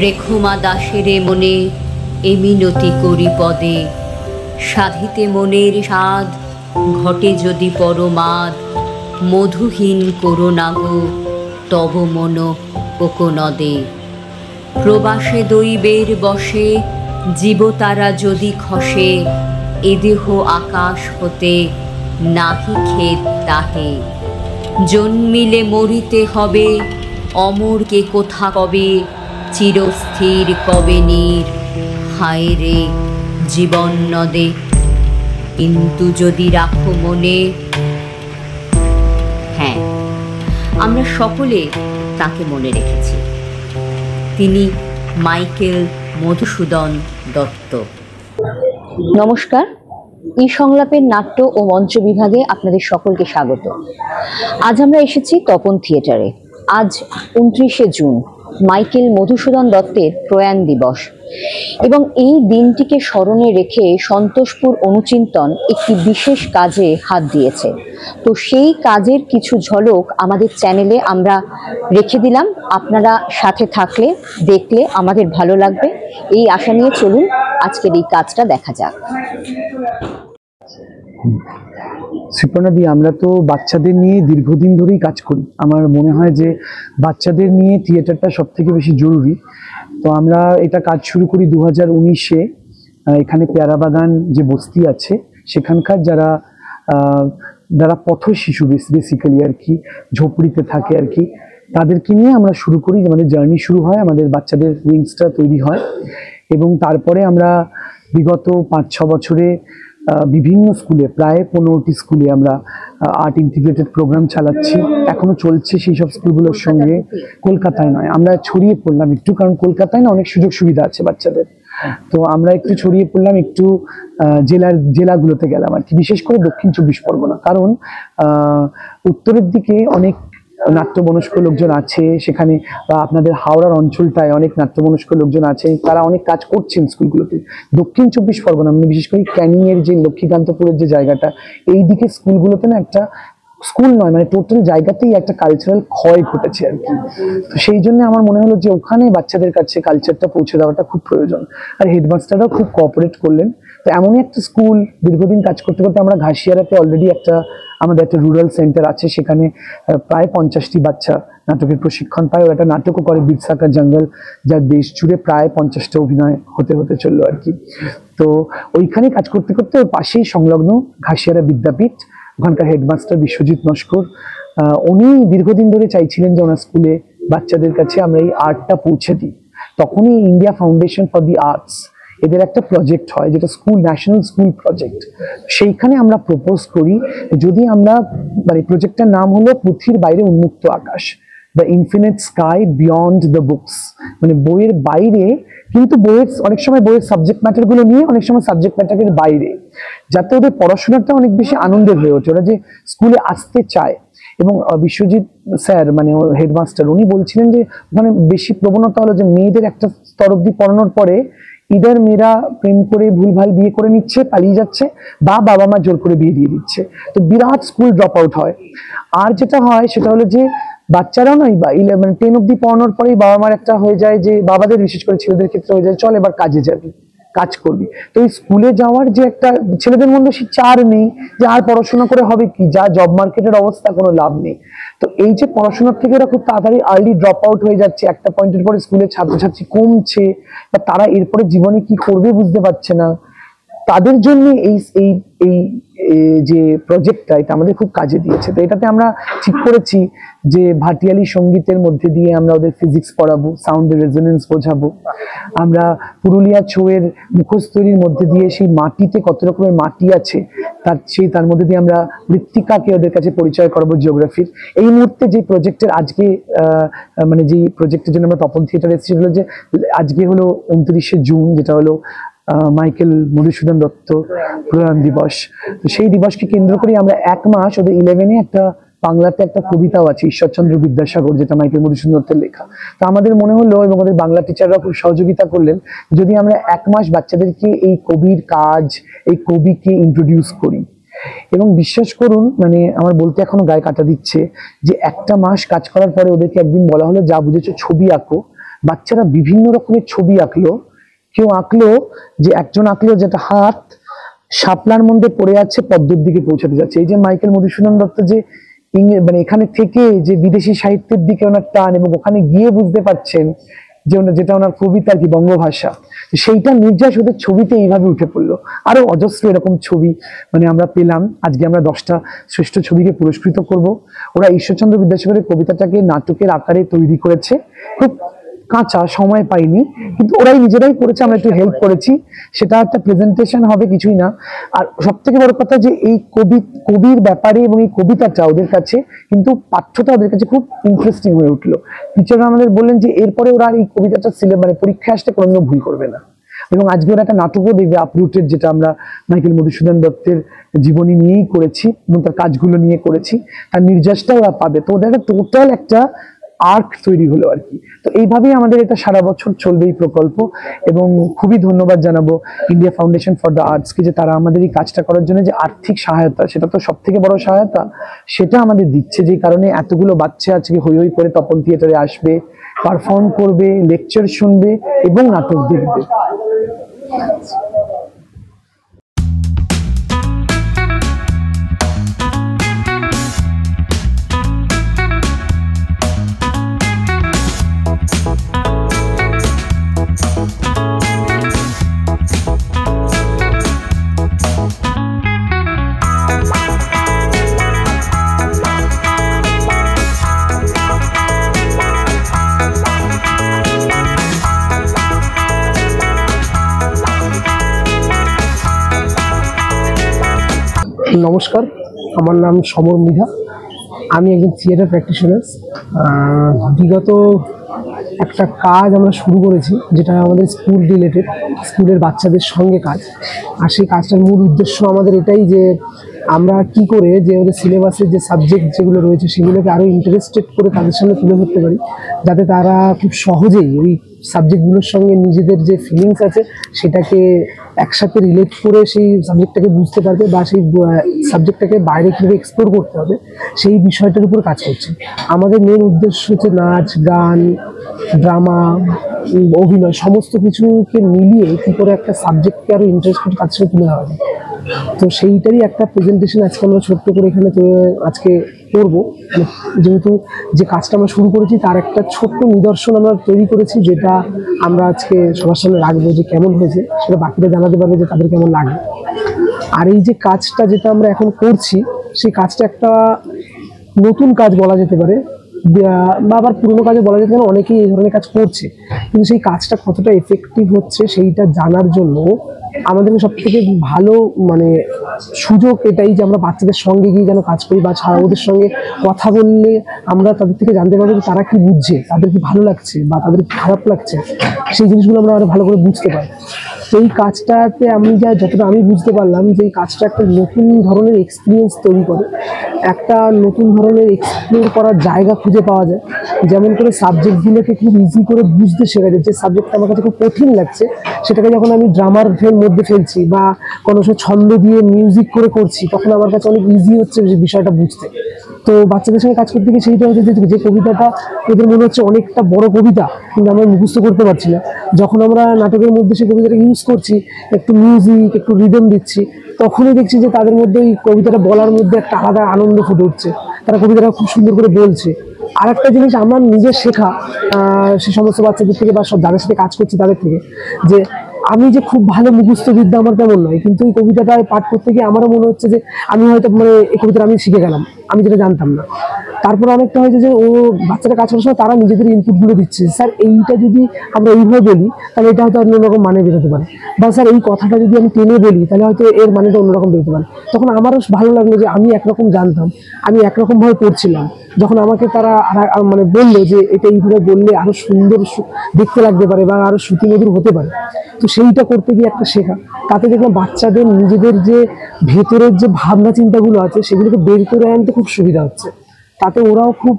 রেখমা দাসেরে মনে এ মিনতি করি পদে, সাধিতে মনের স্বাদ ঘটে যদি পরমাদ, মধুহীন করো না গো তব মন কোকনদে। প্রবাসে দৈবের বসে জীবতারা যদি খসে, এ দেহ আকাশ হতে নাহি খেদ তাহে। জন্মিলে মরিতে হবে, অমরকে কোথা কবে, চিরস্থির কবে নীর হায় রে জীবন নদে। কিন্তু যদি রাখো মনে, হ্যাঁ আমরা সকলে তাকে মনে রেখেছি। তিনি মাইকেল মধুসূদন দত্ত। নমস্কার, ই সংলাপের নাট্য ও মঞ্চ বিভাগে আপনাদের সকলকে স্বাগত। আজ আমরা এসেছি তপন থিয়েটারে। আজ 29শে জুন, মাইকেল মধুসূদন দত্তের প্রয়াণ দিবস, এবং এই দিনটিকে স্মরণে রেখে সন্তোষপুর অনুচিন্তন একটি বিশেষ কাজে হাত দিয়েছে। তো সেই কাজের কিছু ঝলক আমাদের চ্যানেলে আমরা রেখে দিলাম। আপনারা সাথে থাকলে দেখলে আমাদের ভালো লাগবে, এই আশা নিয়ে চলুন আজকের এই কাজটা দেখা যাক। শ্রীপর্ণাদি, আমরা তো বাচ্চাদের নিয়ে দীর্ঘদিন ধরেই কাজ করি। আমার মনে হয় যে বাচ্চাদের নিয়ে থিয়েটারটা সব থেকে বেশি জরুরি। তো আমরা এটা কাজ শুরু করি 2019-এ। এখানে পেয়ারাবাগান যে বস্তি আছে সেখানকার যারা পথ শিশু বেসিক্যালি আর কি, ঝোপড়িতে থাকে আর কি, তাদেরকে নিয়ে আমরা শুরু করি। আমাদের জার্নি শুরু হয়, আমাদের বাচ্চাদের উইংসটা তৈরি হয়, এবং তারপরে আমরা বিগত 5-6 বছরে বিভিন্ন স্কুলে, প্রায় 15টি স্কুলে আমরা আর্ট ইন্টিগ্রেটেড প্রোগ্রাম চালাচ্ছি। এখনো চলছে সেই সব স্কুলগুলোর সঙ্গে। কলকাতায় নয়, আমরা ছড়িয়ে পড়লাম একটু, কারণ কলকাতায় না অনেক সুযোগ সুবিধা আছে বাচ্চাদের। তো আমরা একটু ছড়িয়ে পড়লাম, একটু জেলাগুলোতে গেলাম আর কি, বিশেষ করে দক্ষিণ 24 পরগনা। কারণ উত্তরের দিকে অনেক নাট্যমনস্ক লোকজন আছে সেখানে, বা আপনাদের হাওড়ার অঞ্চলটায় অনেক নাট্যমনস্ক লোকজন আছে, তারা অনেক কাজ করছেন স্কুলগুলোতে। দক্ষিণ 24 পরগনা মানে বিশেষ করে ক্যানিংয়ের যে লক্ষ্মীকান্তপুরের যে জায়গাটা, এই দিকে স্কুলগুলোতে না একটা স্কুল নয় মানে টোটাল জায়গাতেই একটা কালচারাল ক্ষয় ঘটেছে আর কি। তো সেই জন্য আমার মনে হলো যে ওখানে বাচ্চাদের কাছে কালচারটা পৌঁছে দেওয়াটা খুব প্রয়োজন। আর হেডমাস্টাররাও খুব কোঅপারেট করলেন। তো এমনই একটা স্কুল দীর্ঘদিন কাজ করতে করতে আমরা ঘাসিয়ারাতে অলরেডি আমাদের একটা রুরাল সেন্টার আছে, সেখানে প্রায় 50টি বাচ্চা নাটকের প্রশিক্ষণ পায়। ওরা একটা নাটকও করে, বিরসা কা জঙ্গল, যার দেশ জুড়ে প্রায় 50টা অভিনয় হতে চললো আর কি। তো ওইখানে কাজ করতে করতে ওর পাশেই সংলগ্ন ঘাসিয়ারা বিদ্যাপীঠ, ওখানকার হেডমাস্টার বিশ্বজিৎ নস্কর, উনি দীর্ঘদিন ধরে চাইছিলেন যে ওনার স্কুলে বাচ্চাদের কাছে আমরা এই আর্টটা পৌঁছে দিই। তখনই India foundation for the arts এদের একটা প্রজেক্ট হয়, যেটা ন্যাশনাল স্কুল প্রজেক্ট। সেইখানে আমরা প্রপোজ করি যদি আমরা, মানে প্রজেক্টটার নাম হলো পৃথিবীর বাইরে উন্মুক্ত আকাশ, the infinite sky beyond the books. মানে বইয়ের বাইরে, কিন্তু অনেক সময় বইয়ের সাবজেক্ট ম্যাটার গুলো নিয়ে, অনেক সময় সাবজেক্ট ম্যাটারের বাইরে, যাতে ওদের পড়াশোনাটা অনেক বেশি আনন্দের হয়ে ওঠে, ওরা যে স্কুলে আসতে চায়। এবং বিশ্বজিৎ স্যার মানে হেডমাস্টার, উনি বলছিলেন যে ওখানে বেশি প্রবণতা হলো যে মেয়েদের একটা স্তর অব্দি পড়ানোর পরে ইদার মেয়েরা প্রেম করে ভুলভাল বিয়ে করে নিচ্ছে, পালিয়ে যাচ্ছে, বা বাবা মা জোর করে বিয়ে দিয়ে দিচ্ছে। তো বিরাট স্কুল ড্রপ আউট হয়। আর যেটা হয় সেটা হলো যে বাচ্চারাও নয়, বা 10 অব্দি পড়ানোর পরেই বাবা মার একটা হয়ে যায় যে, বাবাদের বিশেষ করে ছেলেদের ক্ষেত্রে হয়ে যায়, চল এবার কাজে যাবি, কাজ করবি। তো এই স্কুলে যাওয়ার যে একটা, ছেলেদের মধ্যে সে চার নেই যে আর পড়াশোনা করে হবে কি, যা জব মার্কেটের অবস্থা, কোনো লাভ নেই। তো এই যে পড়াশোনার থেকে ওরা খুব তাড়াতাড়ি আর্লি ড্রপ আউট হয়ে যাচ্ছে, একটা পয়েন্টের পরে স্কুলের ছাত্রছাত্রী কমছে, বা তারা এরপরে জীবনে কি করবে বুঝতে পারছে না, তাদের জন্য এই যে প্রজেক্টটা, এটা আমাদের খুব কাজে দিয়েছে। তো এটাতে আমরা ঠিক করেছি যে ভাটিয়ালি সঙ্গীতের মধ্যে দিয়ে আমরা ওদের ফিজিক্স পড়াবো, সাউন্ডের রেজোনেন্স বোঝাবো। আমরা পুরুলিয়া ছৌয়ের মুখোশ তৈরির মধ্যে দিয়ে সেই মাটিতে কত রকমের মাটি আছে তার মধ্যে দিয়ে আমরা মৃত্তিকাকে ওদের কাছে পরিচয় করাবো, জিওগ্রাফির। এই মুহূর্তে যে প্রজেক্টের আজকে মানে যে প্রজেক্টের জন্য আমরা তপন থিয়েটার এসেছি, হলো যে আজকে হলো 29শে জুন, যেটা হলো মাইকেল মধুসূদন দত্ত প্রয়াণ দিবস। তো সেই দিবসকে কেন্দ্র করে আমরা 1 মাস ওদের 11-এ একটা বাংলাতে একটা কবিতাও আছে, ঈশ্বরচন্দ্র বিদ্যাসাগর, যেটা মাইকেল মধুসূদন দত্তের লেখা। তো আমাদের মনে হলো, এবং আমাদের বাংলা টিচাররা খুব সহযোগিতা করলেন, যদি আমরা 1 মাস বাচ্চাদেরকে এই কবির কাজ, এই কবিকে ইন্ট্রোডিউস করি। এবং বিশ্বাস করুন, মানে আমার বলতে এখনো গায়ে কাটা দিচ্ছে যে 1টা মাস কাজ করার পরে ওদেরকে একদিন বলা হলো, যা বুঝেছো ছবি আঁকো, বাচ্চারা বিভিন্ন রকমের ছবি আঁকলো। কেউ আঁকলো যে একজন আঁকলো যেটা হাত শাপলার মধ্যে পড়ে আছে, পদ্মের দিকে পৌঁছাতে যাচ্ছে। এই যে মাইকেল মধুসূদন দত্ত যে মানে এখানে থেকে যে বিদেশি সাহিত্যের দিকে ওনার টান, এবং ওখানে গিয়ে বুঝতে পারছেন যে যেটা ওনার কবিতা আর কি বঙ্গভাষা, সেইটা নির্যাস ওদের ছবিতে এইভাবে উঠে পড়লো। আরো অজস্র এরকম ছবি মানে আমরা পেলাম। আজকে আমরা 10টা শ্রেষ্ঠ ছবিকে পুরস্কৃত করব। ওরা ঈশ্বরচন্দ্র বিদ্যাসাগরের কবিতাটাকে নাটকের আকারে তৈরি করেছে, খুব কাঁচা, সময় পাইনি, কিন্তু ওরাই নিজেরাই করেছে, আমরা একটু হেল্প করেছি। সেটা একটা প্রেজেন্টেশন হবে, কিছুই না। আর সব থেকে বড় কথা যে এই কবির ব্যাপারে এবং এই কবিতাটা ওদের কাছে কিন্তু পাঠ্যটা ওদের কাছে খুব ইন্টারেস্টিং হয়ে উঠলো। টিচাররা আমাদের বললেন যে এরপরে ওরা আর এই কবিতাটা মানে পরীক্ষায় আসতে কোনো ভুল করবে না। এবং আজকে ওরা একটা নাটকও দেখবে, আপরুটেড, যেটা আমরা মাইকেল মধুসূদন দত্তের জীবনী নিয়েই করেছি এবং তার কাজগুলো নিয়ে করেছি, তার নির্যাসটা ওরা পাবে। তো ওদের একটা টোটাল একটা আর্ক তৈরি হলো আর কি। তো এইভাবেই আমাদের এটা সারা বছর চলবে এই প্রকল্প। এবং খুবই ধন্যবাদ জানাবো ইন্ডিয়া ফাউন্ডেশন ফর দ্য আর্টসকে, যে তারা আমাদের এই কাজটা করার জন্য যে আর্থিক সহায়তা, সেটা তো সব থেকে বড় সহায়তা, সেটা আমাদের দিচ্ছে। যে কারণে এতগুলো বাচ্চা আজকে হই হই করে তপন থিয়েটারে আসবে, পারফর্ম করবে, লেকচার শুনবে এবং নাটক দেখবে। নমস্কার, আমার নাম সমর মৃধা। আমি একজন থিয়েটার প্র্যাকটিশনার। বিগত একটা কাজ আমরা শুরু করেছি, যেটা আমাদের স্কুল রিলেটেড, স্কুলের বাচ্চাদের সঙ্গে কাজ। আর সেই কাজটার মূল উদ্দেশ্য আমাদের এটাই যে আমরা কি করে যে ওদের সিলেবাসের যে সাবজেক্ট যেগুলো রয়েছে সেগুলোকে আরও ইন্টারেস্টেড করে তাদের সামনে তুলে ধরতে পারি, যাতে তারা খুব সহজেই ওই সাবজেক্টগুলোর সঙ্গে নিজেদের যে ফিলিংস আছে সেটাকে একসাথে রিলেট করে সেই সাবজেক্টটাকে বুঝতে পারবে, বা সেই সাবজেক্টটাকে বাইরে কীভাবে এক্সপ্লোর করতে হবে সেই বিষয়টার উপর কাজ করছে। আমাদের মেন উদ্দেশ্য হচ্ছে নাচ, গান, ড্রামা, অভিনয় সমস্ত কিছুকে মিলিয়ে কী করে একটা সাবজেক্টকে আরও ইন্টারেস্টেড তার সাথে তুলে ধরা যায়। তো সেইটারই একটা প্রেজেন্টেশন আজকে আমরা ছোট্ট করে এখানে আজকে করবো। যেহেতু যে কাজটা আমরা শুরু করেছি তার একটা ছোট্ট নিদর্শন আমরা তৈরি করেছি, যেটা আমরা আজকে সবার সামনে রাখবো, যে কেমন হয়েছে সেটা বাকিরা জানাতে পারবে যে তাদের কেমন লাগে। আর এই যে কাজটা যেটা আমরা এখন করছি, সেই কাজটা একটা নতুন কাজ বলা যেতে পারে, বা আবার পুরোনো কাজে বলা যেতে পারে। অনেকেই এই ধরনের কাজ করছে, কিন্তু সেই কাজটা কতটা এফেক্টিভ হচ্ছে সেইটা জানার জন্য আমাদের সব থেকে ভালো মানে সুযোগ এটাই যে আমরা বাচ্চাদের সঙ্গে গিয়ে যেন কাজ করি, বা ছাড়া ওদের সঙ্গে কথা বললে আমরা তাদের থেকে জানতে পারবো যে তারা কি বুঝছে, তাদের কি ভালো লাগছে বা তাদের কি খারাপ লাগছে, সেই জিনিসগুলো আমরা আরো ভালো করে বুঝতে পারি। তো এই কাজটাতে আমি যতটা আমি বুঝতে পারলাম যে এই কাজটা একটা নতুন ধরনের এক্সপিরিয়েন্স তৈরি করে, একটা নতুন ধরনের এক্সপ্লোর করার জায়গা খুঁজে পাওয়া যায়। যেমন করে সাবজেক্টগুলোকে খুব ইজি করে বুঝতে শেখা যায়। যে সাবজেক্টটা আমার কাছে খুব কঠিন লাগছে সেটাকে যখন আমি ড্রামার মধ্যে ফেলছি বা কোনো ছন্দ দিয়ে মিউজিক করে করছি, তখন আমার কাছে অনেক ইজি হচ্ছে বিষয়টা বুঝতে। তো বাচ্চাদের সঙ্গে কাজ করতে গিয়ে সেইটা হচ্ছে যে কবিতাটা ওদের মনে হচ্ছে অনেকটা বড় কবিতা, কিন্তু আমরা মুখস্থ করতে পারছি না। যখন আমরা নাটকের মধ্যে সেই কবিতাটা ইউজ করছি, একটু মিউজিক, একটু রিদম দিচ্ছি, তখনই দেখছি যে তাদের মধ্যে এই কবিতাটা বলার মধ্যে একটা আলাদা আনন্দ ফুটে উঠছে, তারা কবিতাটা খুব সুন্দর করে বলছে। আর একটা জিনিস আমার নিজের শেখা সে সমস্ত বাচ্চাদের থেকে বা সব যাদের সাথে কাজ করছি তাদের থেকে, যে আমি যে খুব ভালো মুখস্থ বিদ্যা আমার তেমন নয়, কিন্তু এই কবিতাটা পাঠ করতে গিয়ে আমারও মনে হচ্ছে যে আমি হয়তো মানে এই কবিতাটা আমি শিখে গেলাম, আমি যেটা জানতাম না। তারপরে অনেকটা হয়েছে যে ও বাচ্চারা কাজ করার সময় তারা নিজেদের ইনপুটগুলো দিচ্ছে, স্যার এইটা যদি আমরা এইভাবে বলি তাহলে এটা হয়তো অন্যরকম মানে বেরোতে পারে, বা স্যার এই কথাটা যদি আমি টেনে বলি তাহলে হয়তো এর মানেটা অন্যরকম বেরোতে পারে। তখন আমারও ভালো লাগলো যে আমি একরকম জানতাম, আমি একরকমভাবে পড়ছিলাম, যখন আমাকে তারা মানে বললো যে এটা এইভাবে বললে আরো সুন্দর দেখতে লাগতে পারে বা আরো শ্রুতিমধুর হতে পারে, তো সেইটা করতে গিয়ে একটা শেখা। তাতে দেখলাম বাচ্চাদের নিজেদের যে ভেতরের যে ভাবনা চিন্তাগুলো আছে সেগুলোকে বের করে আনতে খুব সুবিধা হচ্ছে। তাতে ওরাও খুব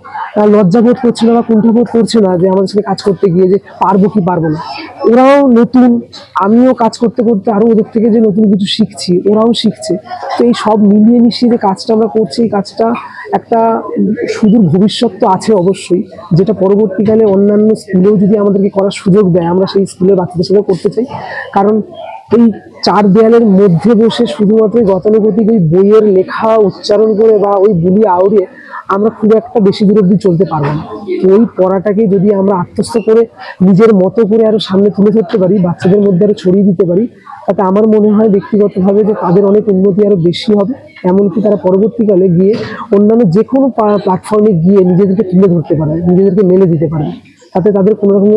লজ্জাবোধ করছে না বা কুণ্ঠাবোধ করছে না যে আমাদের সাথে কাজ করতে গিয়ে যে পারবো কি পারবো না। ওরাও নতুন, আমিও কাজ করতে করতে আরো ওদের থেকে যে নতুন কিছু শিখছি, ওরাও শিখছে। তো এই সব মিলিয়ে মিশিয়ে যে কাজটা আমরা করছি, এই কাজটা একটা সুদূর ভবিষ্যৎ তো আছে অবশ্যই, যেটা পরবর্তীকালে অন্যান্য স্কুলেও যদি আমাদেরকে করার সুযোগ দেয়, আমরা সেই স্কুলের বাচ্চাদের সাথে করতে চাই। কারণ এই চার দেয়ালের মধ্যে বসে শুধুমাত্র গতানুগতিক ওই বইয়ের লেখা উচ্চারণ করে বা ওই বুলি আউড়ে আমরা খুব একটা বেশি দূর অব্দি চলতে পারবো না। তো ওই পড়াটাকে যদি আমরা আত্মস্থ করে নিজের মতো করে আরো সামনে তুলে ধরতে পারি, বাচ্চাদের মধ্যে আরো ছড়িয়ে দিতে পারি, তাতে আমার মনে হয় ব্যক্তিগতভাবে যে তাদের অনেক উন্নতি আরো বেশি হবে। এমনকি তারা পরবর্তীকালে গিয়ে অন্যান্য যে কোনো প্ল্যাটফর্মে গিয়ে নিজেদেরকে তুলে ধরতে পারবে, নিজেদেরকে মেলে দিতে পারবে। তাতে তাদের কোনো রকম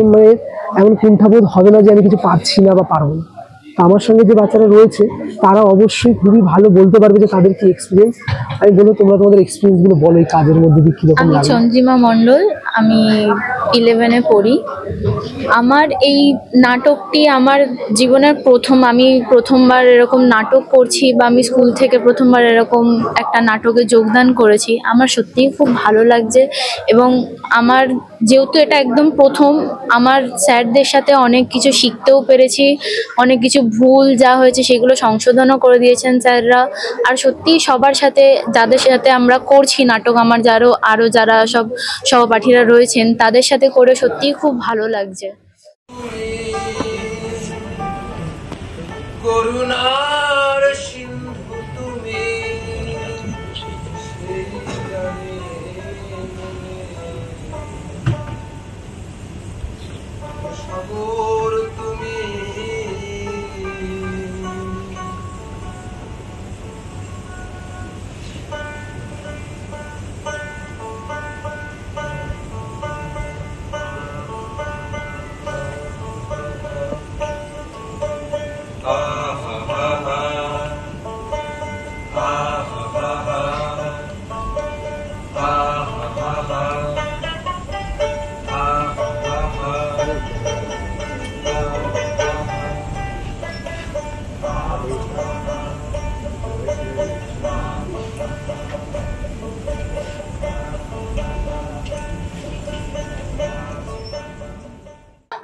এমন কুণ্ঠাবোধ হবে না যে আমি কিছু পারছি না বা পারবো না। আমার সঙ্গে যে বাচ্চারা রয়েছে তারা অবশ্যই খুবই ভালো বলতে পারবে যে তাদের কি এক্সপিরিয়েন্স। আমি বলবো তোমরা তোমাদের এক্সপিরিয়েন্স গুলো বলো এই কাজের মধ্যে দিয়ে কিরকম আমি লাগে। চন্দ্রিমা মণ্ডল, আমি 11-এ পড়ি। আমার এই নাটকটি আমার জীবনের আমি প্রথমবার এরকম নাটক করছি, বা আমি স্কুল থেকে প্রথমবার এরকম একটা নাটকে যোগদান করেছি। আমার সত্যিই খুব ভালো লাগছে, এবং আমার যেহেতু এটা একদম প্রথম, আমার স্যারদের সাথে অনেক কিছু শিখতেও পেরেছি, অনেক কিছু ভুল যা হয়েছে সেগুলো সংশোধনও করে দিয়েছেন স্যাররা। আর সত্যি সবার সাথে, যাদের সাথে আমরা করছি নাটক, আমার আরও যারা সব সহপাঠীরা রয়েছেন তাদের সাথে করে সত্যিই খুব ভালো লাগছে। করুণার সিন্ধু তুমি, সাগর তুমি,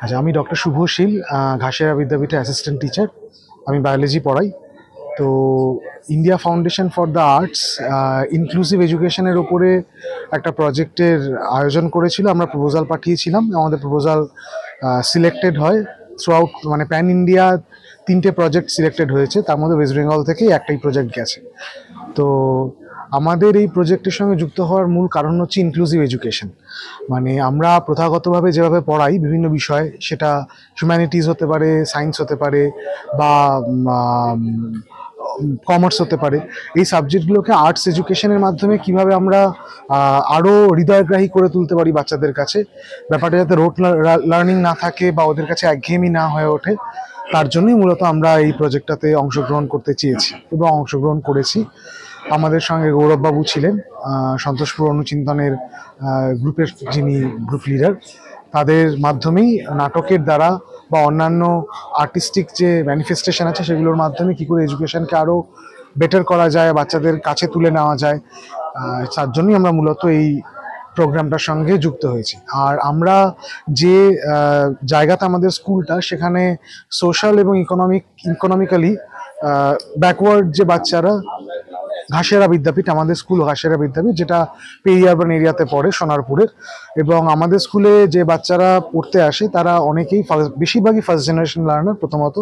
আচ্ছা, আমি ডক্টর শুভশীল, ঘাসেরা বিদ্যাপীঠে অ্যাসিস্ট্যান্ট টিচার। আমি বায়োলজি পড়াই। তো India foundation for the arts inclusive এডুকেশনের ওপরে একটা প্রজেক্টের আয়োজন করেছিল। আমরা প্রপোজাল পাঠিয়েছিলাম, আমাদের প্রপোজাল সিলেক্টেড হয় থ্রু আউট, মানে প্যান ইন্ডিয়া 3টে প্রজেক্ট সিলেক্টেড হয়েছে, তার মধ্যে ওয়েস্ট বেঙ্গল থেকেই একটাই প্রজেক্ট গেছে। তো আমাদের এই প্রজেক্টের সঙ্গে যুক্ত হওয়ার মূল কারণ হচ্ছে ইনক্লুসিভ এডুকেশন। মানে আমরা প্রথাগতভাবে যেভাবে পড়াই বিভিন্ন বিষয়, সেটা হিউম্যানিটিজ হতে পারে, সায়েন্স হতে পারে, বা কমার্স হতে পারে, এই সাবজেক্টগুলোকে আর্টস এডুকেশনের মাধ্যমে কিভাবে আমরা আরও হৃদয়গ্রাহী করে তুলতে পারি বাচ্চাদের কাছে, ব্যাপারটা যাতে রোট লার্নিং না থাকে বা ওদের কাছে একঘেয়েমি না হয়ে ওঠে, তার জন্যই মূলত আমরা এই প্রজেক্টটাতে অংশগ্রহণ করতে চেয়েছি এবং অংশগ্রহণ করেছি। আমাদের সঙ্গে গৌরববাবু ছিলেন, সন্তোষপুর অনুচিন্তনের গ্রুপের যিনি গ্রুপ লিডার। তাদের মাধ্যমেই নাটকের দ্বারা বা অন্যান্য আর্টিস্টিক যে ম্যানিফেস্টেশন আছে সেগুলোর মাধ্যমে কী করে এডুকেশনকে আরও বেটার করা যায়, বাচ্চাদের কাছে তুলে নেওয়া যায়, তার জন্যই আমরা মূলত এই প্রোগ্রামটার সঙ্গে যুক্ত হয়েছি। আর আমরা যে জায়গাতে আমাদের স্কুলটা, সেখানে সোশ্যাল এবং ইকোনমিক্যালি ব্যাকওয়ার্ড যে বাচ্চারা, ঘাসেরা বিদ্যাপীঠ, আমাদের স্কুল ঘাসেরা বিদ্যাপীঠ, যেটা পেরি আরবান এরিয়াতে পড়ে সোনারপুরের, এবং আমাদের স্কুলে যে বাচ্চারা পড়তে আসে তারা অনেকেই বেশিরভাগই ফার্স্ট জেনারেশন লার্নার, প্রথমত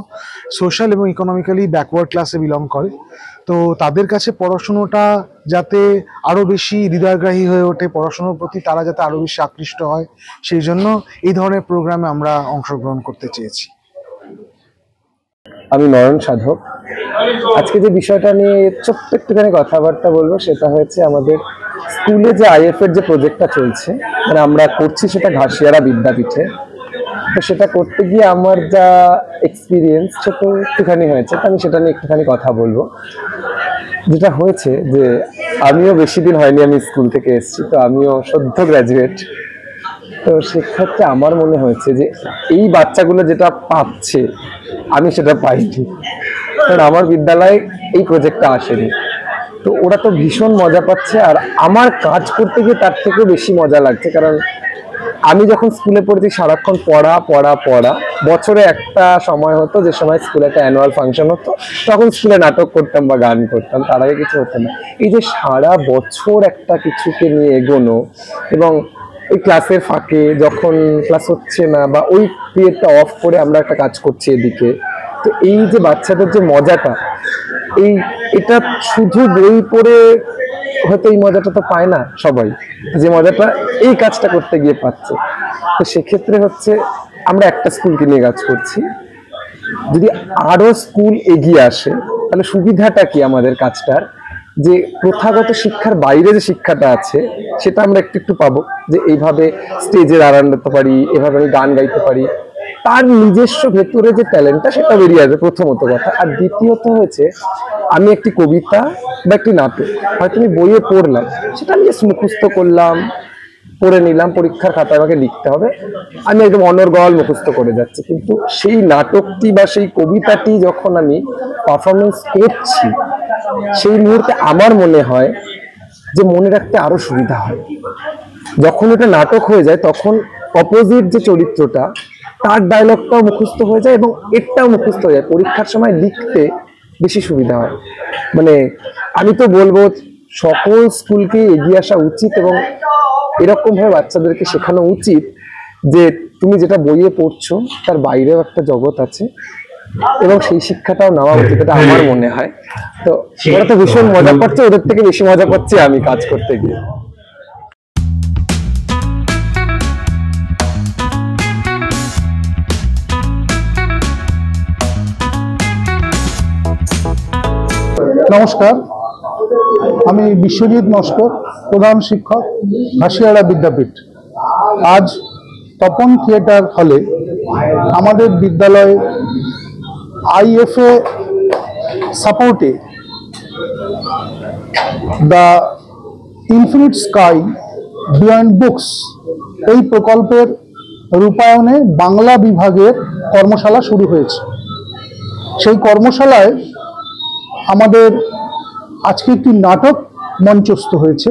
সোশ্যাল এবং ইকোনমিক্যালি ব্যাকওয়ার্ড ক্লাসে বিলং করে। তো তাদের কাছে পড়াশুনোটা যাতে আরও বেশি হৃদয়গ্রাহী হয়ে ওঠে, পড়াশুনোর প্রতি তারা যাতে আরও বেশি আকৃষ্ট হয়, সেই জন্য এই ধরনের প্রোগ্রামে আমরা অংশগ্রহণ করতে চেয়েছি। আমি নয়ন সাধক। আজকে যে বিষয়টা নিয়ে ছোট্ট একটুখানি কথাবার্তা বলবো, সেটা হচ্ছে আমাদের স্কুলে যে আইএফ এর যে প্রজেক্টটা চলছে, মানে আমরা করছি সেটা ঘাসিয়ারা বিদ্যাপীঠে। তো সেটা করতে গিয়ে আমার যা এক্সপিরিয়েন্স ছোট একটুখানি হয়েছে, তো আমি সেটা নিয়ে একটুখানি কথা বলবো। যেটা হয়েছে যে আমিও বেশি দিন হয়নি আমি স্কুল থেকে এসেছি, তো আমিও সদ্য গ্র্যাজুয়েট। তো সেক্ষেত্রে আমার মনে হয়েছে যে এই বাচ্চাগুলো যেটা পাচ্ছে আমি সেটা পাইনি, কারণ আমার বিদ্যালয়ে এই প্রজেক্টটা আসেনি। তো ওরা তো ভীষণ মজা পাচ্ছে, আর আমার কাজ করতে গিয়ে তার থেকেও বেশি মজা লাগছে। কারণ আমি যখন স্কুলে পড়েছি সারাক্ষণ পড়া পড়া পড়া, বছরে একটা সময় হতো যে সময় স্কুলে একটা অ্যানুয়াল ফাংশন হতো, তখন স্কুলে নাটক করতাম বা গান করতাম, তার আগে কিছু হতো না। এই যে সারা বছর একটা কিছুকে নিয়ে এগোনো, এবং ওই ক্লাসের ফাঁকে যখন ক্লাস হচ্ছে না বা ওই পিরিয়ডটা অফ করে আমরা একটা কাজ করছি এদিকে, তো এই যে বাচ্চাদের যে মজাটা, এটা শুধু বই পড়ে হয়তো এই মজাটা তো পায় না সবাই, যে মজাটা এই কাজটা করতে গিয়ে পাচ্ছে। তো সেক্ষেত্রে হচ্ছে আমরা একটা স্কুলকে নিয়ে কাজ করছি, যদি আরো স্কুল এগিয়ে আসে তাহলে সুবিধাটা কি আমাদের কাজটার, যে প্রথাগত শিক্ষার বাইরে যে শিক্ষাটা আছে সেটা আমরা একটু একটু পাবো, যে এইভাবে স্টেজে দাঁড়াতে পারি, এভাবে আমি গান গাইতে পারি, তার নিজস্ব ভেতরে যে ট্যালেন্টটা সেটা বেরিয়ে আসবে, প্রথমত কথা। আর দ্বিতীয়ত হয়েছে, আমি একটি কবিতা বা একটি নাটক হয়তো আমি বইয়ে পড়লাম, সেটা আমি জাস্ট মুখস্থ করলাম, পড়ে নিলাম, পরীক্ষার খাতায় আমাকে লিখতে হবে, আমি একদম অনর্গল মুখস্থ করে যাচ্ছি। কিন্তু সেই নাটকটি বা সেই কবিতাটি যখন আমি পারফরমেন্স করছি, সেই মুহূর্তে আমার মনে হয় যে মনে রাখতে আরো সুবিধা হয়। যখন এটা নাটক হয়ে যায় তখন অপোজিট যে চরিত্রটা, তার ডায়লগটাও মুখস্থ হয়ে যায় এবং এটাও মুখস্থ হয়ে যায়, পরীক্ষার সময় লিখতে বেশি সুবিধা হয়। মানে আমি তো বলবো সকল স্কুলকে এগিয়ে আসা উচিত এবং এরকম ভাবে বাচ্চাদেরকে শেখানো উচিত যে তুমি যেটা বইয়ে পড়ছো তার বাইরেও একটা জগৎ আছে, এবং সেই শিক্ষাটাও নেওয়া উচিত, এটা আমার মনে হয়। তো ওরা তো ভীষণ মজা পাচ্ছে, ওদের থেকে বেশি মজা পাচ্ছি আমি কাজ করতে গিয়ে। নমস্কার, আমি বিশ্বজিৎ নস্কর, প্রধান শিক্ষক, ঘাসিয়াড়া বিদ্যাপীঠ। আজ তপন থিয়েটার হলে আমাদের বিদ্যালয়ে আইএফএ সাপোর্টে the infinite sky beyond books এই প্রকল্পের রূপায়ণে বাংলা বিভাগের কর্মশালা শুরু হয়েছে। সেই কর্মশালায় আমাদের আজকে একটি নাটক মঞ্চস্থ হয়েছে,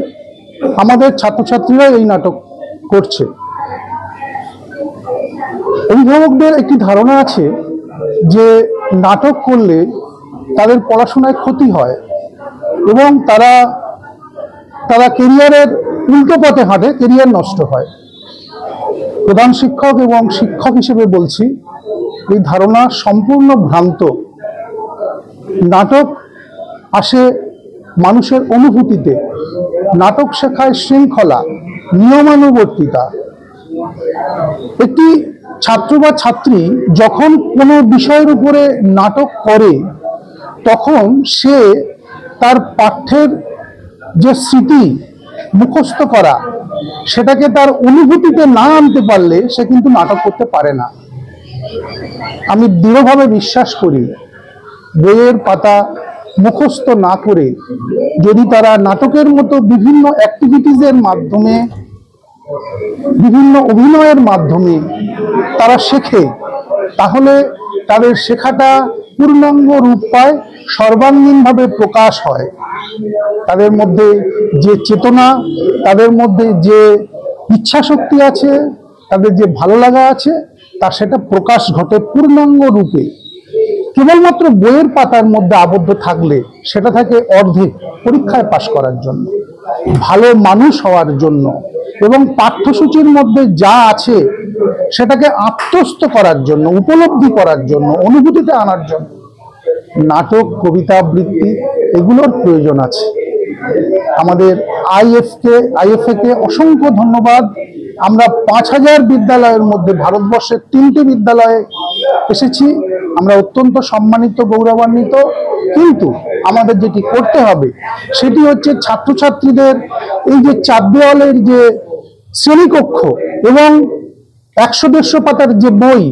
আমাদের ছাত্রছাত্রীরা এই নাটক করছে। অভিভাবকদের একটি ধারণা আছে যে নাটক করলে তাদের পড়াশোনায় ক্ষতি হয় এবং তারা কেরিয়ারের উল্টো পথে হাঁটে, কেরিয়ার নষ্ট হয়। প্রধান শিক্ষক এবং শিক্ষক হিসেবে বলছি, এই ধারণা সম্পূর্ণ ভ্রান্ত। নাটক আসে মানুষের অনুভূতিতে, নাটক শেখায় শৃঙ্খলা, নিয়মানুবর্তিতা। একটি ছাত্র বা ছাত্রী যখন কোনো বিষয়ের উপরে নাটক করে তখন সে তার পাঠ্যের যে স্মৃতি মুখস্থ করা, সেটাকে তার অনুভূতিতে না আনতে পারলে সে কিন্তু নাটক করতে পারে না। আমি দৃঢ়ভাবে বিশ্বাস করি, বইয়ের পাতা মুখস্থ না করে যদি তারা নাটকের মতো বিভিন্ন অ্যাক্টিভিটিজের মাধ্যমে, বিভিন্ন অভিনয়ের মাধ্যমে তারা শেখে, তাহলে তাদের শেখাটা পূর্ণাঙ্গ রূপ পায়, সর্বাঙ্গীনভাবে প্রকাশ হয়। তাদের মধ্যে যে চেতনা, তাদের মধ্যে যে ইচ্ছা শক্তি আছে, তাদের যে ভালো লাগা আছে, তার সেটা প্রকাশ ঘটে পূর্ণাঙ্গ রূপে। কেবলমাত্র বইয়ের পাতার মধ্যে আবদ্ধ থাকলে সেটা থাকে অর্ধেক, পরীক্ষায় পাশ করার জন্য, ভালো মানুষ হওয়ার জন্য এবং পাঠ্যসূচির মধ্যে যা আছে সেটাকে আত্মস্থ করার জন্য, উপলব্ধি করার জন্য, অনুভূতিতে আনার জন্য নাটক, কবিতা আবৃত্তি এগুলোর প্রয়োজন আছে। আমাদের আইএফএ কে অসংখ্য ধন্যবাদ। আমরা 5000 বিদ্যালয়ের মধ্যে ভারতবর্ষের 3টে বিদ্যালয়ে এসেছি, আমরা অত্যন্ত সম্মানিত, গৌরবান্বিত। কিন্তু আমাদের যেটি করতে হবে সেটি হচ্ছে ছাত্রছাত্রীদের এই যে 4 দেওয়ালের যে শ্রেণীকক্ষ এবং 100-150 পাতার যে বই,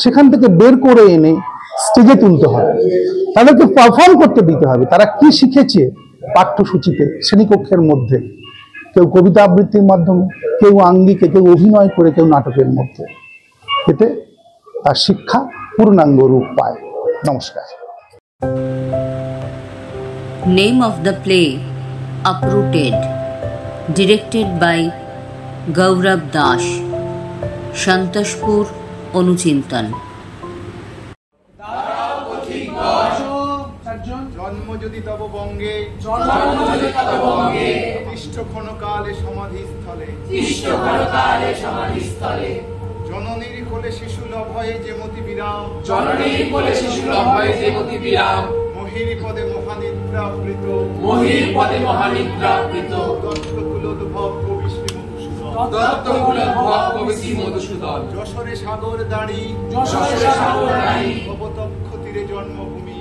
সেখান থেকে বের করে এনে স্টেজে তুলতে হবে, তাদেরকে পারফর্ম করতে দিতে হবে। তারা কি শিখেছে পাঠ্যসূচিতে, শ্রেণীকক্ষের মধ্যে, কেউ কবিতা আবৃত্তির মাধ্যমে, কেউ আঙ্গিকে, কেউ অভিনয় করে, কেউ নাটকের মধ্যে, এতে তার শিক্ষা পূর্ণাঙ্গ রূপ পায়। নমস্কার। Name of the play Uprooted, directed by Gaurav Das, Shantashpur, Anuchintan. জন্ম যদি তব বঙ্গে তিষ্ঠ ক্ষণকালে সমাধিস্থলে জননীর কোলে শিশুল ভয়ে যে মতি বিরাম মহির পদে মহানিদ্রাবৃত দত্তকুলোদ্ভব কবি শ্রী মধুসূদন যশোরে সাগর দাঁড়ি ভবতক্ষ তীরে জন্মভূমি